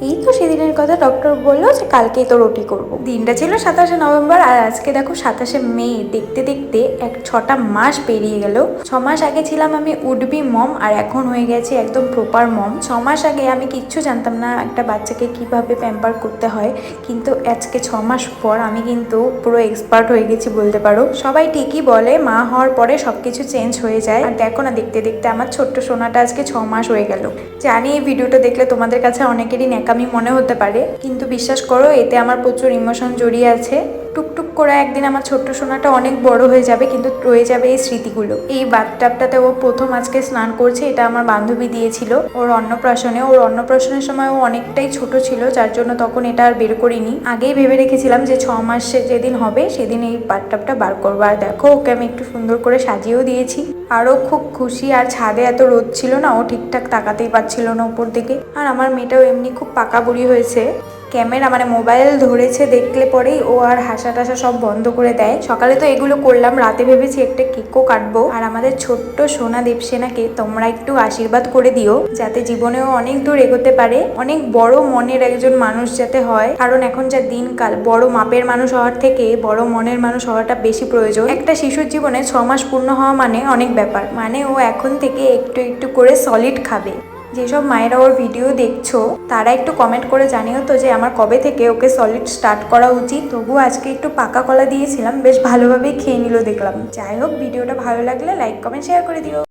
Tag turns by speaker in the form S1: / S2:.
S1: এই তো সেদিনের কথা, ডক্টর বললো যে কালকেই তো রুটি করব। দিনটা ছিল 27শে নভেম্বর আর আজকে দেখো 27শে মে। দেখতে দেখতে 6টা মাস পেরিয়ে গেল। 6 মাস আগে ছিলাম আমি উডবি মম আর এখন হয়ে গেছে একদম প্রপার মম। 6 মাস আগে আমি কিচ্ছু জানতাম না একটা বাচ্চাকে কিভাবে প্যাম্পার করতে হয়, কিন্তু আজকে 6 মাস পর আমি কিন্তু পুরো এক্সপার্ট হয়ে গেছি বলতে পারো। সবাই ঠিকই বলে মা হওয়ার পরে সবকিছু চেঞ্জ হয়ে যায়, আর দেখো না দেখতে দেখতে আমার ছোট্ট সোনাটা আজকে 6 মাস হয়ে গেল। জানি এই ভিডিওটা দেখলে তোমাদের কাছে অনেকেরই ন্যাকামি মনে হতে পারে, কিন্তু বিশ্বাস করো এতে আমার প্রচুর ইমোশন জড়িয়ে আছে। টুকটুক করে একদিন আমার ছোট্ট সোনাটা অনেক বড় হয়ে যাবে, কিন্তু রয়ে যাবে এই স্মৃতিগুলো। এই বাথটাবটাতে ও প্রথম আজকে স্নান করছে, এটা আমার বান্ধবী দিয়েছিল ওর অন্নপ্রাশনে। ওর অন্নপ্রাশনের সময় ও অনেকটাই ছোট ছিল, যার জন্য তখন এটা আর বের করিনি। আগেই ভেবে রেখেছিলাম যে 6 মাসে যেদিন হবে সেদিন এই বাথটাবটা বার করবো। আর দেখো ওকে আমি একটু সুন্দর করে সাজিয়েও দিয়েছি। আরও খুব খুশি। আর ছাদে এত রোদ ছিল না, ও ঠিকঠাক তাকাতেই পারছিল না উপর দিকে। আর আমার মেয়েটাও এমনি খুব পাকা বুড়ি হয়েছে, ক্যামেরা মানে মোবাইল ধরেছে দেখলে পরেই ও আর হাসা টাসা সব বন্ধ করে দেয়। সকালে তো এগুলো করলাম, রাতে ভেবেছি একটা কেকও কাটবো। আর আমাদের ছোট্ট সোনা দেবসেনাকে তোমরা একটু আশীর্বাদ করে দিও, যাতে জীবনেও অনেক দূর এগোতে পারে, অনেক বড় মনের একজন মানুষ যাতে হয়। কারণ এখন যা দিনকাল, বড় মাপের মানুষ হওয়ার থেকে বড় মনের মানুষ হওয়াটা বেশি প্রয়োজন। একটা শিশুর জীবনে 6 মাস পূর্ণ হওয়া মানে অনেক ব্যাপার। মানে ও এখন থেকে একটু একটু করে সলিড খাবে। যেসব মায়েরা ওর ভিডিও দেখছো তারা একটু কমেন্ট করে জানিও তো যে আমার কবে থেকে ওকে সলিড স্টার্ট করা উচিত। তবুও আজকে একটু পাকা কলা দিয়েছিলাম, বেশ ভালোভাবেই খেয়ে নিল দেখলাম। যাই হোক, ভিডিওটা ভালো লাগলে লাইক কমেন্ট শেয়ার করে দিও।